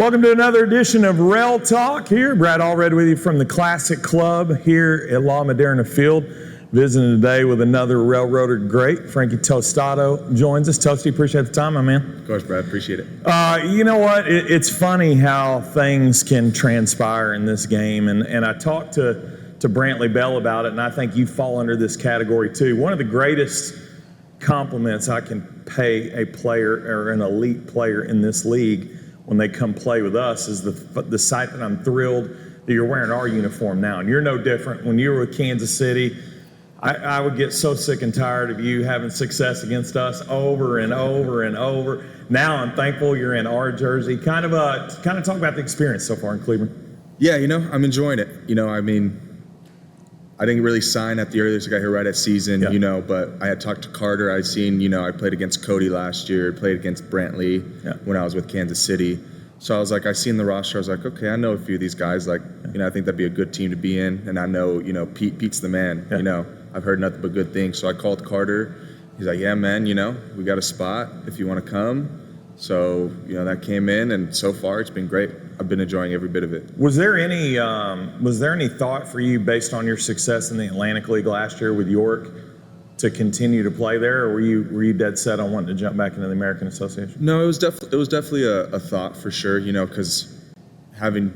Welcome to another edition of RailTalk here. Brad Allred with you from the Classic Club here at La Moderna Field. Visiting today with another Railroader great. Frankie Tostado joins us. Toasty, appreciate the time, my man. Of course, Brad, appreciate it. You know what? It's funny how things can transpire in this game. And I talked to Brantley Bell about it, and I think you fall under this category too. One of the greatest compliments I can pay a player or an elite player in this league when they come play with us is the sight that I'm thrilled that you're wearing our uniform now. And you're no different. When you were with Kansas City, I would get so sick and tired of you having success against us over and over and over. Now I'm thankful you're in our jersey. Kind of talk about the experience so far in Cleburne. Yeah, I'm enjoying it. I didn't really sign at the earliest. I got here right at season, but I had talked to Carter. I'd seen, I played against Cody last year, played against Brantley when I was with Kansas City. So I was like, I seen the roster. I was like, okay, I know a few of these guys. Like, I think that'd be a good team to be in. And I know, Pete's the man. I've heard nothing but good things. So I called Carter. He's like, yeah, man, we got a spot if you want to come. So, that came in, and so far it's been great. I've been enjoying every bit of it. Was there any thought for you based on your success in the Atlantic League last year with York to continue to play there, or were you dead set on wanting to jump back into the American Association? No, it was definitely a thought for sure. Because having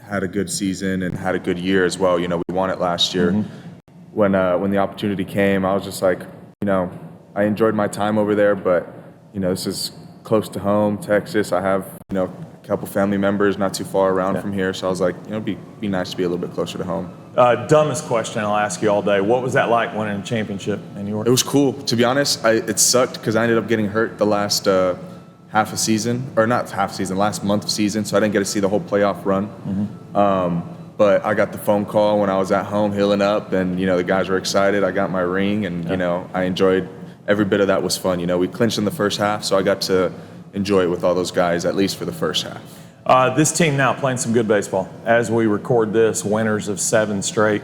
had a good season and had a good year as well. We won it last year. Mm-hmm. When the opportunity came, I was just like, I enjoyed my time over there, but this is close to home, Texas. I have a couple family members not too far around from here, so I was like, it'd be nice to be a little bit closer to home. Dumbest question I'll ask you all day. What was that like winning a championship in New York? It was cool. To be honest, it sucked because I ended up getting hurt the last half a season, or not half season, last month of season, so I didn't get to see the whole playoff run. Mm-hmm. But I got the phone call when I was at home healing up, and the guys were excited. I got my ring, and I enjoyed every bit of that. Was fun. We clinched in the first half, so I got to enjoy it with all those guys, at least for the first half. This team now playing some good baseball. As we record this, winners of 7 straight.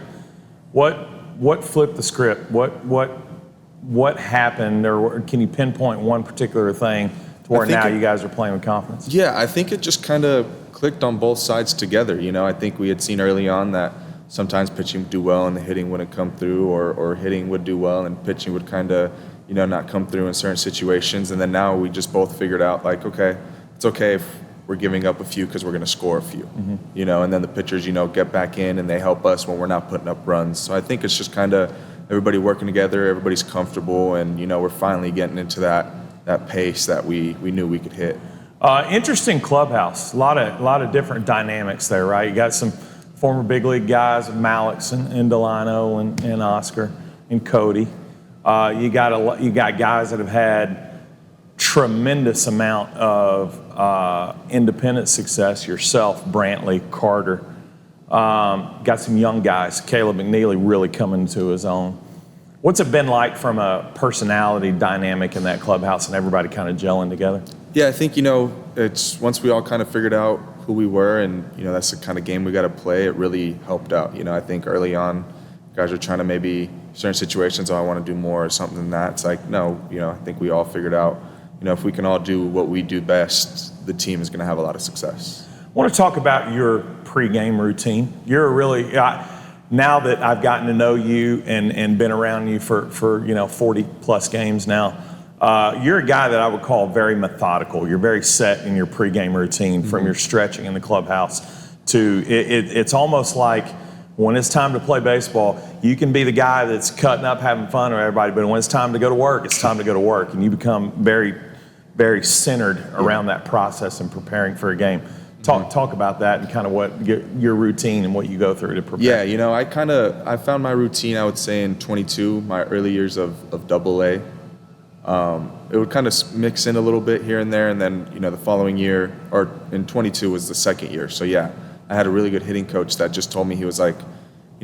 What flipped the script? What happened, or can you pinpoint one particular thing to where now you guys are playing with confidence? Yeah, I think it just kind of clicked on both sides together. I think we had seen early on that sometimes pitching would do well and the hitting wouldn't come through, or hitting would do well and pitching would kind of not come through in certain situations. And then now we just both figured out, like, okay, it's okay if we're giving up a few because we're going to score a few, mm-hmm. And then the pitchers, get back in and they help us when we're not putting up runs. So I think it's just kind of everybody working together, everybody's comfortable, and, we're finally getting into that pace that we knew we could hit. Interesting clubhouse. A lot of different dynamics there, right? You got some former big league guys, Malix and Delano and Oscar and Cody. You got guys that have had tremendous amount of independent success. Yourself, Brantley, Carter. Got some young guys. Caleb McNeely really coming to his own. What's it been like from a personality dynamic in that clubhouse and everybody kind of gelling together? Yeah, I think it's once we all kind of figured out who we were, and that's the kind of game we got to play. It really helped out. I think early on, guys are trying to maybe certain situations, I want to do more or something than that. It's like, no, I think we all figured out, if we can all do what we do best, the team is going to have a lot of success. I want to talk about your pregame routine. You're really, now that I've gotten to know you and been around you for 40 plus games now, you're a guy that I would call very methodical. You're very set in your pregame routine, mm-hmm. from your stretching in the clubhouse to it's almost like, when it's time to play baseball, you can be the guy that's cutting up, having fun with everybody, but when it's time to go to work, it's time to go to work, and you become very, very centered around that process and preparing for a game. Talk about that and kind of what your routine and what you go through to prepare. Yeah, I found my routine, I would say, in 22, my early years of Double-A. It would kind of mix in a little bit here and there, and then the following year, or in 22 was the second year. So yeah, I had a really good hitting coach that just told me, he was like,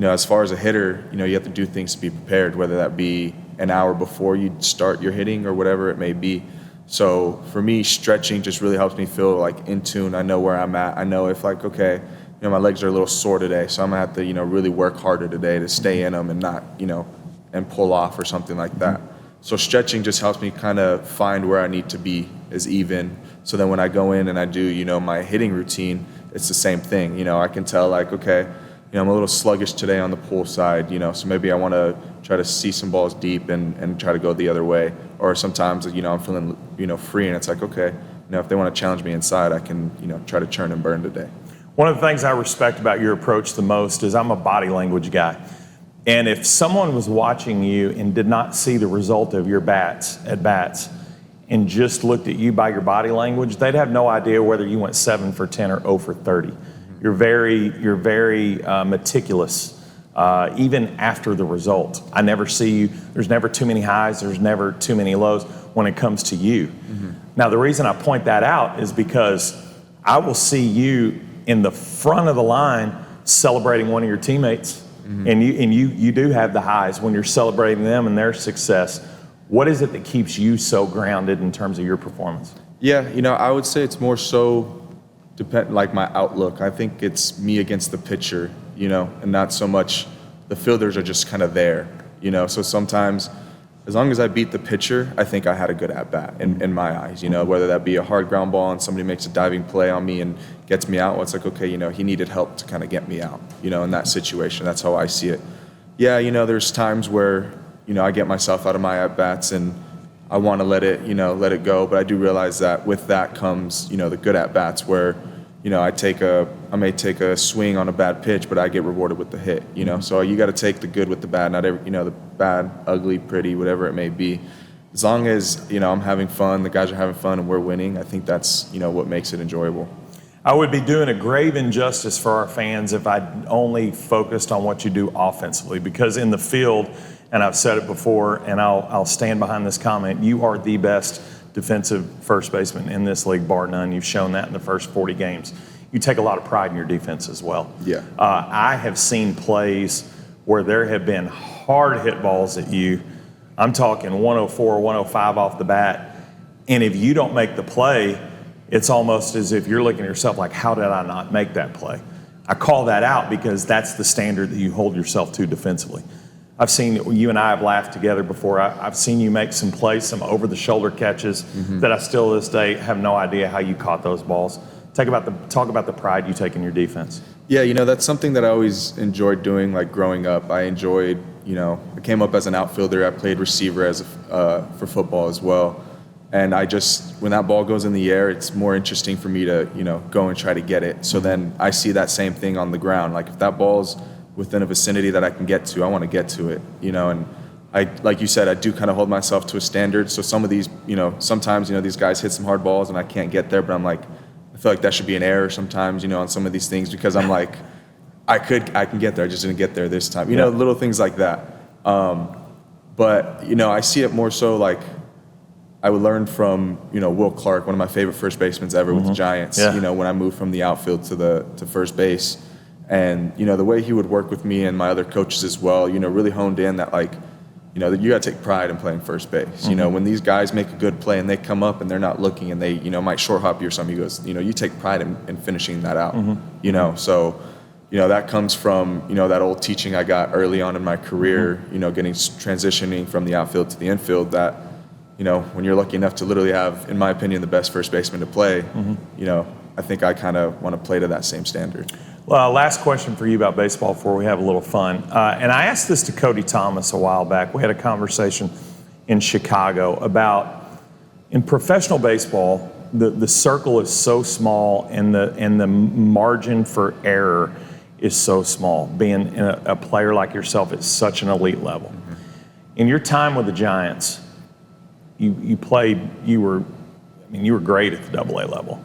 as far as a hitter, you have to do things to be prepared, whether that be an hour before you start your hitting or whatever it may be. So for me, stretching just really helps me feel like in tune. I know where I'm at. I know if like, okay, my legs are a little sore today, so I'm gonna have to, really work harder today to stay in them and not, and pull off or something like that. So stretching just helps me kind of find where I need to be as even. So then when I go in and I do, you know, my hitting routine, it's the same thing. You know, I can tell like, okay, you know, I'm a little sluggish today on the pull side, you know, so maybe I want to try to see some balls deep and try to go the other way. Or sometimes, you know, I'm feeling, you know, free and it's like, okay, you know, if they want to challenge me inside, I can, you know, try to churn and burn today. One of the things I respect about your approach the most is I'm a body language guy. And if someone was watching you and did not see the result of your bats and just looked at you by your body language, they'd have no idea whether you went 7 for 10 or 0 for 30. You're very meticulous, even after the result. I never see you, there's never too many highs, there's never too many lows when it comes to you. Now, the reason I point that out is because I will see you in the front of the line celebrating one of your teammates, and you do have the highs when you're celebrating them and their success. What is it that keeps you so grounded in terms of your performance? Yeah, you know, I would say it's more so like my outlook. I think it's me against the pitcher, you know, and not so much the fielders are just kind of there, you know. So sometimes, as long as I beat the pitcher, I think I had a good at-bat in my eyes, you know, whether that be a hard ground ball and somebody makes a diving play on me and gets me out, well, it's like, okay, you know, he needed help to kind of get me out, you know, in that situation. That's how I see it. Yeah, you know, there's times where, you know, I get myself out of my at-bats and I want to let it go, but I do realize that with that comes, you know, the good at-bats where, you know, I may take a swing on a bad pitch, but I get rewarded with the hit, you know. So you got to take the good with the bad, not every, you know, the bad, ugly, pretty, whatever it may be. As long as, you know, I'm having fun, the guys are having fun, and we're winning, I think that's, you know, what makes it enjoyable. I would be doing a grave injustice for our fans if I only focused on what you do offensively, because in the field, and I've said it before, and I'll stand behind this comment, you are the best defensive first baseman in this league, bar none. You've shown that in the first 40 games. You take a lot of pride in your defense as well. Yeah. I have seen plays where there have been hard hit balls at you. I'm talking 104, 105 off the bat. And if you don't make the play, it's almost as if you're looking at yourself like, how did I not make that play? I call that out because that's the standard that you hold yourself to defensively. I've seen you and I have laughed together before. I've seen you make some plays, some over-the-shoulder catches that I still to this day have no idea how you caught those balls. Talk about the pride you take in your defense. Yeah, you know, that's something that I always enjoyed doing, like growing up. I enjoyed, you know, I came up as an outfielder. I played receiver for football as well. And I just, when that ball goes in the air, it's more interesting for me to, you know, go and try to get it. So then I see that same thing on the ground. Like if that ball's within a vicinity that I can get to, I want to get to it, you know. And I, like you said, I do kind of hold myself to a standard. So some of these, you know, sometimes, you know, these guys hit some hard balls and I can't get there, but I'm like, I feel like that should be an error sometimes, you know, on some of these things, because I'm like, I can get there, I just didn't get there this time, you know, little things like that. But, you know, I see it more so like I would learn from, you know, Will Clark, one of my favorite first basemen ever with the Giants, you know, when I moved from the outfield to first base. And, you know, the way he would work with me and my other coaches as well, you know, really honed in that, like, you know, that you got to take pride in playing first base. You know, when these guys make a good play and they come up and they're not looking and they, you know, might short hop you or something, he goes, you know, you take pride in finishing that out, you know. So, you know, that comes from, you know, that old teaching I got early on in my career, you know, transitioning from the outfield to the infield, that, you know, when you're lucky enough to literally have, in my opinion, the best first baseman to play, you know, I think I kind of want to play to that same standard. Well, last question for you about baseball before we have a little fun. And I asked this to Cody Thomas a while back. We had a conversation in Chicago about, in professional baseball, the circle is so small and the margin for error is so small. Being a player like yourself at such an elite level. In your time with the Giants, you were great at the AA level.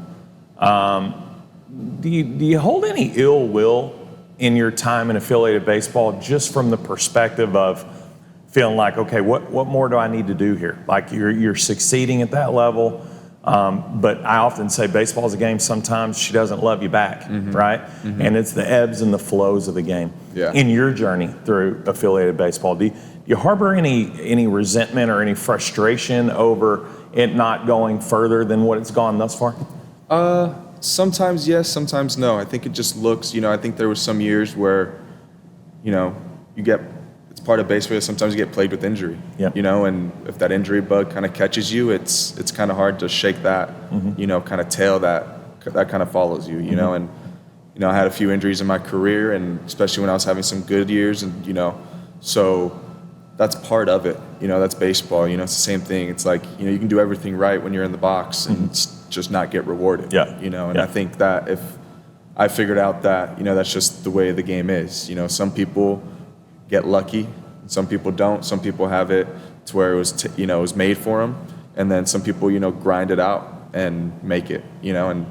Do you hold any ill will in your time in affiliated baseball, just from the perspective of feeling like, okay, what more do I need to do here? Like you're succeeding at that level, but I often say baseball is a game. Sometimes she doesn't love you back, right? And it's the ebbs and the flows of the game. Yeah. In your journey through affiliated baseball, do you harbor any resentment or any frustration over it not going further than what it's gone thus far? Sometimes yes, sometimes no. I think it just looks, you know, I think there was some years where, you know, it's part of baseball. Sometimes you get plagued with injury, Yep. you know, and if that injury bug kind of catches you, it's kind of hard to shake that, you know, kind of tail that kind of follows you, you know, and, you know, I had a few injuries in my career, and especially when I was having some good years, and, you know, so that's part of it, you know, that's baseball, you know, it's the same thing. It's like, you know, you can do everything right when you're in the box and just not get rewarded, you know, and I think that if I figured out that, you know, that's just the way the game is, you know, some people get lucky, some people don't, some people have it to where it was, you know, it was made for them, and then some people, you know, grind it out and make it, you know, and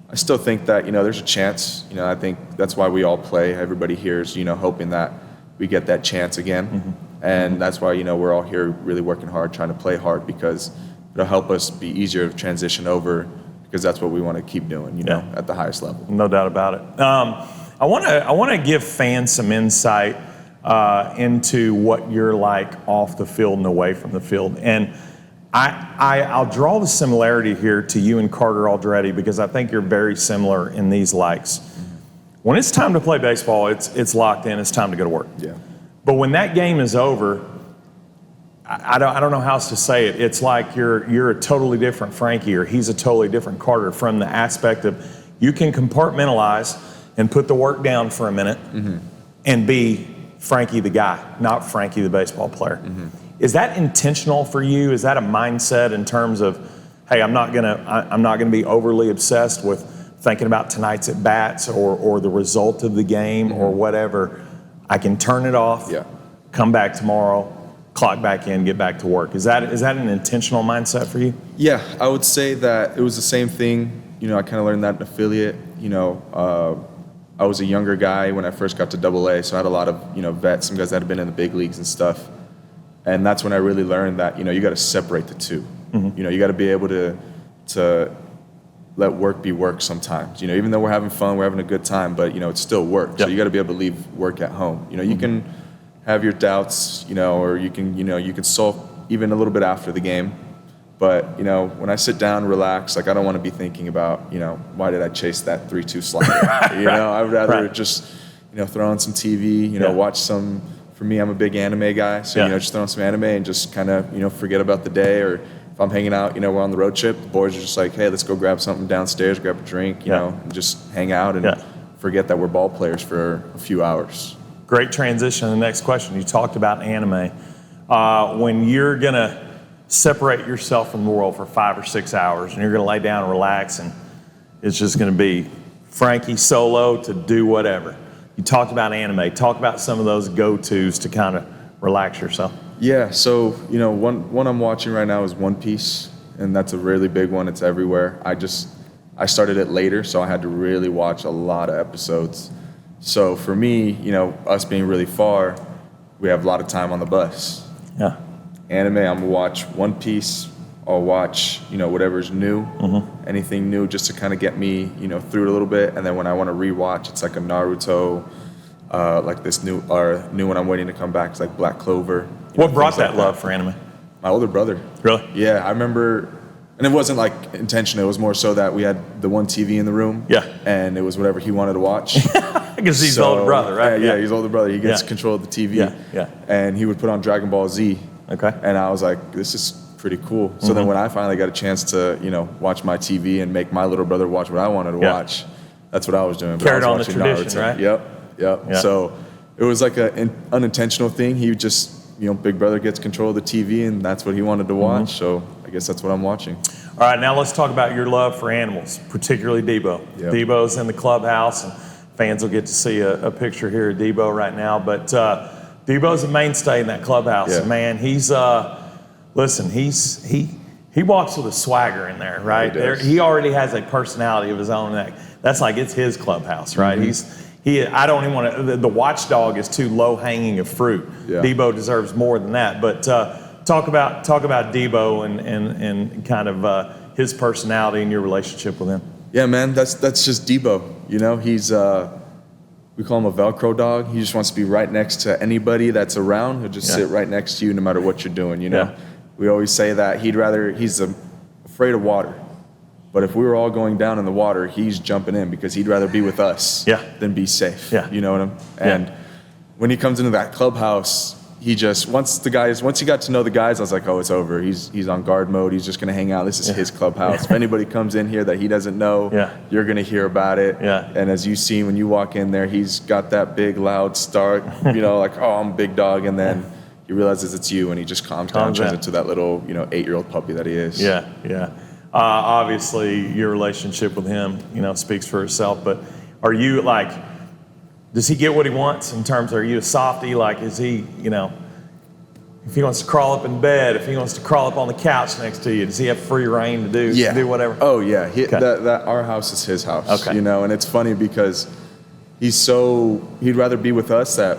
I still think that, you know, there's a chance, you know, I think that's why we all play, everybody here is, you know, hoping that we get that chance again, and that's why, you know, we're all here really working hard, trying to play hard, because it'll help us be easier to transition over, because that's what we want to keep doing, you know, at the highest level. No doubt about it. I want to give fans some insight into what you're like off the field and away from the field. And I'll draw the similarity here to you and Carter Aldretti, because I think you're very similar in these likes. When it's time to play baseball, it's locked in. It's time to go to work. Yeah. But when that game is over, I don't know how else to say it. It's like you're a totally different Frankie, or he's a totally different Carter, from the aspect of you can compartmentalize and put the work down for a minute and be Frankie the guy, not Frankie the baseball player. Is that intentional for you? Is that a mindset in terms of, hey, I'm not gonna be overly obsessed with thinking about tonight's at bats or the result of the game or whatever. I can turn it off, come back tomorrow, clock back in, get back to work. Is that an intentional mindset for you? Yeah, I would say that it was the same thing. You know, I kind of learned that in affiliate. You know, I was a younger guy when I first got to AA, so I had a lot of, you know, vets, some guys that had been in the big leagues and stuff. And that's when I really learned that, you know, you got to separate the two. You know, you got to be able to let work be work sometimes. You know, even though we're having fun, we're having a good time, but, you know, it's still work. So you got to be able to leave work at home. You know, you can have your doubts, you know, or you can solve even a little bit after the game. But, you know, when I sit down, relax, like I don't want to be thinking about, you know, why did I chase that 3-2 slider? You know, I would rather just, you know, throw on some TV, you know, watch some. For me, I'm a big anime guy, so, you know, just throw on some anime and just kind of, you know, forget about the day. Or if I'm hanging out, you know, we're on the road trip, the boys are just like, hey, let's go grab something downstairs, grab a drink, you know, and just hang out and forget that we're ball players for a few hours. Great transition to the next question. You talked about anime. When you're going to separate yourself from the world for 5 or 6 hours and you're going to lay down and relax, and it's just going to be Frankie solo to do whatever. You talked about anime. Talk about some of those go-tos to kind of relax yourself. Yeah, so, you know, one I'm watching right now is One Piece, and that's a really big one. It's everywhere. I started it later, so I had to really watch a lot of episodes. So for me, you know, us being really far, we have a lot of time on the bus. Yeah. Anime, I'm gonna watch One Piece. I'll watch, you know, whatever's new, anything new, just to kind of get me, you know, through it a little bit. And then when I want to rewatch, it's like a Naruto, like this new one I'm waiting to come back. It's like Black Clover. What brought that love for anime? My older brother. Really? Yeah, I remember, and it wasn't like intentional. It was more so that we had the one TV in the room. Yeah. And it was whatever he wanted to watch. Because he's the older brother, right? Yeah, he's older brother. He gets control of the TV. Yeah. And he would put on Dragon Ball Z. Okay. And I was like, this is pretty cool. So then when I finally got a chance to, you know, watch my TV and make my little brother watch what I wanted to watch, that's what I was doing. But carried on the tradition, Naruto. Right? Yep. So it was like an unintentional thing. He just, you know, big brother gets control of the TV, and that's what he wanted to watch. So I guess that's what I'm watching. All right, now let's talk about your love for animals, particularly Deebo. Yep. Deebo's in the clubhouse, and fans will get to see a picture here of Deebo right now. But Deebo's a mainstay in that clubhouse. Yeah. Man, he's listen, he walks with a swagger in there, right? He already has a personality of his own. That's like it's his clubhouse, right? I don't even want to. The watchdog is too low hanging of fruit. Yeah. Deebo deserves more than that. But talk about Deebo and kind of his personality and your relationship with him. Yeah, man, that's just Deebo. You know, he's we call him a Velcro dog. He just wants to be right next to anybody that's around. He'll just sit right next to you no matter what you're doing. You know, we always say that he's afraid of water. But if we were all going down in the water, he's jumping in because he'd rather be with us than be safe. Yeah. You know what I mean? And when he comes into that clubhouse, he just once he got to know the guys, I was like, oh, it's over. He's on guard mode. He's just gonna hang out. This is his clubhouse. If anybody comes in here that he doesn't know, you're gonna hear about it. Yeah. And as you see when you walk in there, he's got that big loud start, like, oh, I'm a big dog, and then he realizes it's you, and he just calms down, turns into that little 8-year-old puppy that he is. Yeah. Obviously, your relationship with him, speaks for itself. But are you like? Does he get what he wants in terms of, are you a softie? Like, is he, if he wants to crawl up in bed, if he wants to crawl up on the couch next to you, does he have free reign to do whatever? Oh, yeah. Our house is his house, and it's funny because he'd rather be with us that,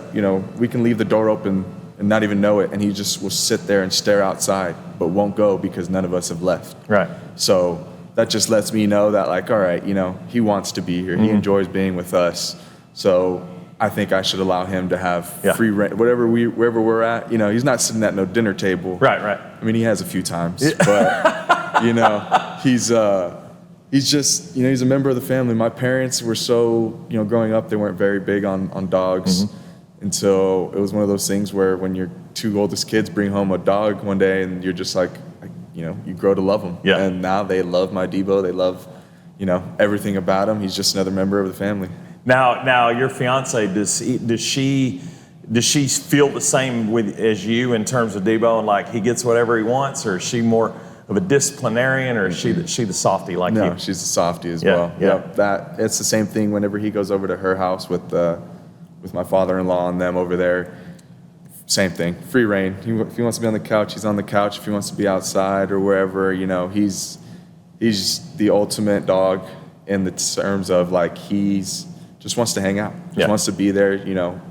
we can leave the door open and not even know it, and he just will sit there and stare outside, but won't go because none of us have left. Right. So that just lets me know that, like, all right, he wants to be here. He enjoys being with us. So I think I should allow him to have free reign, wherever we're at. He's not sitting at no dinner table. Right. I mean, he has a few times, but he's just he's a member of the family. My parents were so growing up, they weren't very big on dogs until it was one of those things where when your two oldest kids bring home a dog one day, and you're just like you grow to love them. Yeah. And now they love my Deebo. They love everything about him. He's just another member of the family. Now, your fiance, does she feel the same as you in terms of Deebo, and like he gets whatever he wants, or is she more of a disciplinarian, or is she the softie like you? No, she's the softie as well. Yeah. Yep, it's the same thing whenever he goes over to her house with my father-in-law and them over there. Same thing, free reign. If he wants to be on the couch, he's on the couch. If he wants to be outside or wherever, he's the ultimate dog in the terms of like just wants to hang out, just wants to be there,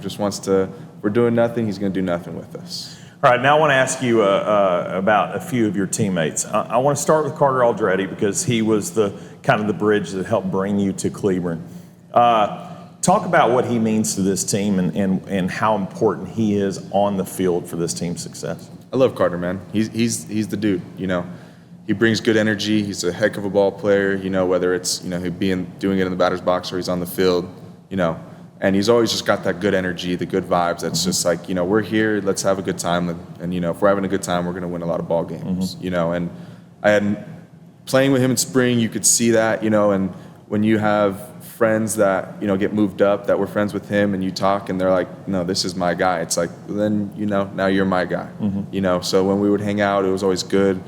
just wants to, we're doing nothing, he's going to do nothing with us. All right, now I want to ask you about a few of your teammates. I want to start with Carter Aldretti because he was the kind of the bridge that helped bring you to Cleburne. Talk about what he means to this team and how important he is on the field for this team's success. I love Carter, man. He's the dude, He brings good energy. He's a heck of a ball player, whether it's, doing it in the batter's box or he's on the field, and he's always just got that good energy, the good vibes. That's just like, we're here, let's have a good time. And if we're having a good time, we're going to win a lot of ball games, and I had playing with him in spring, you could see that, and when you have friends that, get moved up that were friends with him and you talk and they're like, no, this is my guy. It's like, then, now you're my guy, so when we would hang out, it was always good.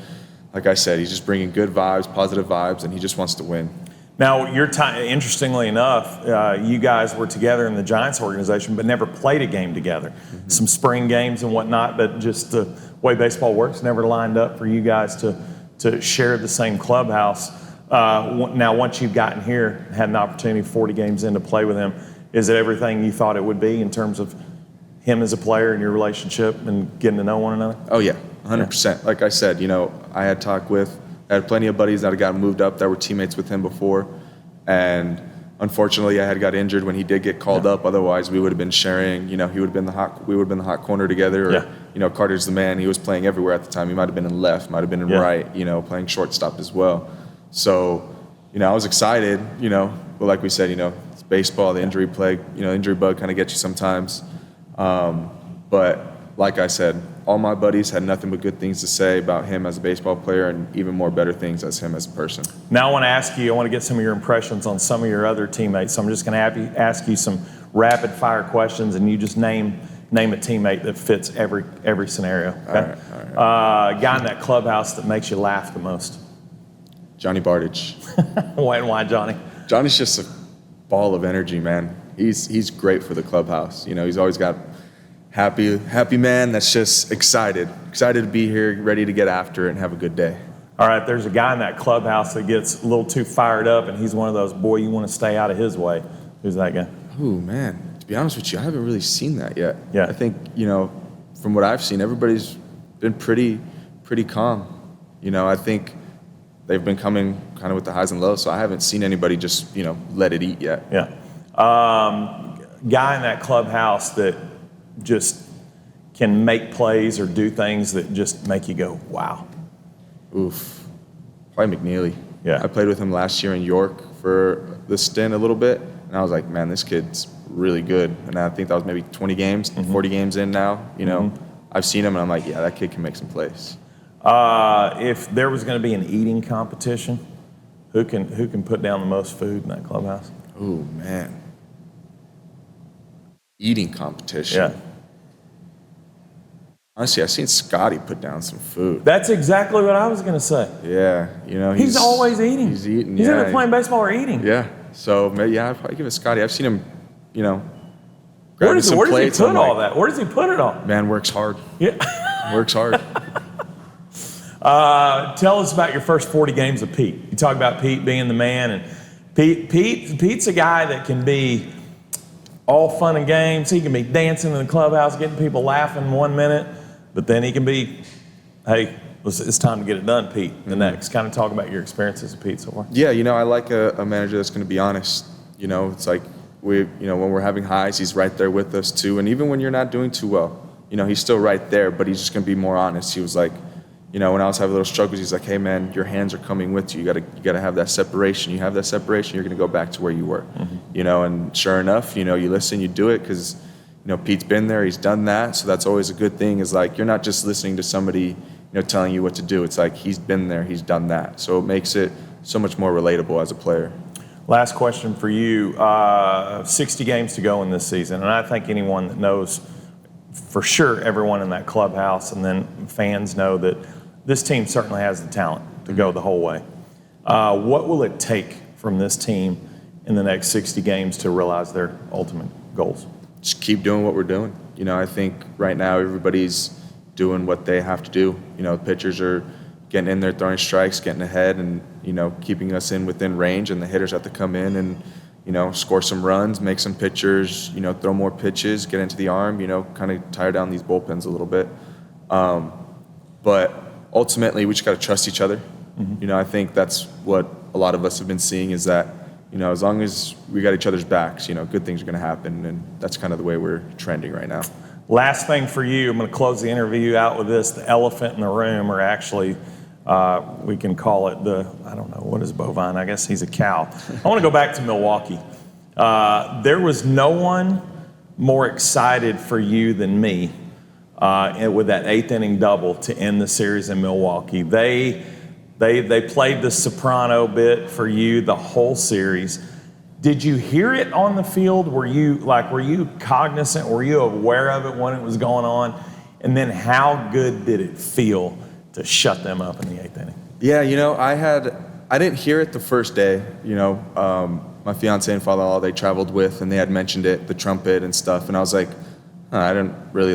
Like I said, he's just bringing good vibes, positive vibes, and he just wants to win. Now, interestingly enough, you guys were together in the Giants organization, but never played a game together. Some spring games and whatnot, but just the way baseball works, never lined up for you guys to share the same clubhouse. Now, once you've gotten here, had an opportunity 40 games in to play with him, is it everything you thought it would be in terms of him as a player and your relationship and getting to know one another? Oh, yeah, 100%. Like I said, I had plenty of buddies that had gotten moved up that were teammates with him before. And unfortunately, I had got injured when he did get called up. Otherwise, we would have been sharing, we would have been the hot corner together. Or, Carter's the man. He was playing everywhere at the time. He might have been in left, might have been in right, playing shortstop as well. So, I was excited, but like we said, it's baseball, the injury plague, injury bug kind of gets you sometimes. But like I said, all my buddies had nothing but good things to say about him as a baseball player and even more better things as him as a person. Now I want to get some of your impressions on some of your other teammates. So I'm just going to ask you some rapid fire questions and you just name a teammate that fits every scenario. Okay? All right. Guy in that clubhouse that makes you laugh the most. Johnny Bardage. Why Johnny? Johnny's just a ball of energy, man. He's great for the clubhouse. He's always got happy man that's just excited to be here, ready to get after it and have a good day. All right, there's a guy in that clubhouse that gets a little too fired up, and he's one of those, boy, you want to stay out of his way. Who's that guy? Oh, man. To be honest with you, I haven't really seen that yet. Yeah. I think, from what I've seen, everybody's been pretty calm. I think they've been coming kind of with the highs and lows, so I haven't seen anybody just, let it eat yet. Yeah. Guy in that clubhouse that just can make plays or do things that just make you go, wow. Oof. Probably McNeely. Yeah. I played with him last year in York for the stint a little bit, and I was like, man, this kid's really good. And I think that was maybe 20 games, 40 games in now, I've seen him and I'm like, yeah, that kid can make some plays. If there was going to be an eating competition, who can put down the most food in that clubhouse? Oh, man. Eating competition. Yeah. Honestly, I've seen Scotty put down some food. That's exactly what I was going to say. Yeah, he's always eating. He's eating. He's either playing baseball or eating. Yeah. So yeah, I'd probably give it Scotty. I've seen him, Where does he put all that? Where does he put it on? Man works hard. Yeah. Works hard. Tell us about your first 40 games of Pete. You talk about Pete being the man, and Pete's a guy that can be all fun and games. He can be dancing in the clubhouse, getting people laughing 1 minute, but then he can be, hey, it's time to get it done, Pete. The next. Kind of talk about your experiences with Pete so far. Yeah, I like a manager that's going to be honest. It's like when we're having highs, he's right there with us too. And even when you're not doing too well, he's still right there, but he's just going to be more honest. He was like, when I was having little struggles, he's like, hey man, your hands are coming with you. You gotta have that separation. You have that separation, you're gonna go back to where you were. Mm-hmm. And sure enough, you listen, you do it because, Pete's been there, he's done that. So that's always a good thing, is like, you're not just listening to somebody, telling you what to do. It's like, he's been there, he's done that. So it makes it so much more relatable as a player. Last question for you. 60 games to go in this season. And I think anyone that knows, for sure, everyone in that clubhouse and then fans know that this team certainly has the talent to go the whole way. What will it take from this team in the next 60 games to realize their ultimate goals? Just keep doing what we're doing. I think right now everybody's doing what they have to do. The pitchers are getting in there, throwing strikes, getting ahead, and keeping us within range. And the hitters have to come in and score some runs, make some pitchers, throw more pitches, get into the arm. Kind of tire down these bullpens a little bit. But ultimately, we just got to trust each other. Mm-hmm. I think that's what a lot of us have been seeing, is that, as long as we got each other's backs, good things are going to happen. And that's kind of the way we're trending right now. Last thing for you, I'm going to close the interview out with this. The elephant in the room, or actually, we can call it I don't know, what is bovine? I guess he's a cow. I want to go back to Milwaukee. There was no one more excited for you than me with that 8th inning double to end the series in Milwaukee. They played the soprano bit for you the whole series. Did you hear it on the field? Were you cognizant? Were you aware of it when it was going on? And then how good did it feel to shut them up in the 8th inning? Yeah, I didn't hear it the first day. My fiance and father-in-law, they traveled with, and they had mentioned it, the trumpet and stuff, and I was like, I didn't really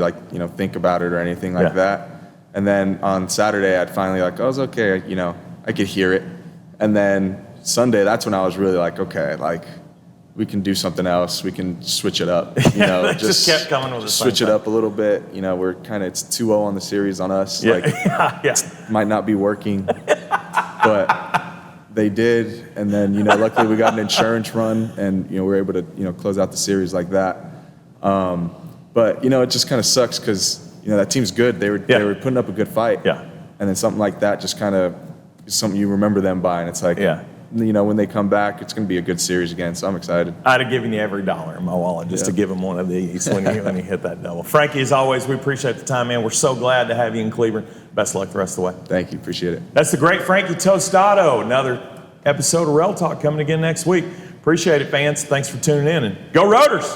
think about it or anything like that. And then on Saturday, I'd finally I was okay, I could hear it. And then Sunday, that's when I was really okay, we can do something else. We can switch it up. just kept coming with the switch it up a little bit. We're it's 2-0 on the series on us. Might not be working, but they did. And then luckily we got an insurance run, and we were able to close out the series like that. But it just kind of sucks because that team's good. They were putting up a good fight. Yeah. And then something like that just kind of is something you remember them by, and it's like, when they come back, it's going to be a good series again. So I'm excited. I'd have given you every dollar in my wallet just to give them one of these when you hit that double. Frankie, as always, we appreciate the time, man. We're so glad to have you in Cleburne. Best of luck the rest of the way. Thank you. Appreciate it. That's the great Frankie Tostado. Another episode of RailTalk coming again next week. Appreciate it, fans. Thanks for tuning in, and go Raiders!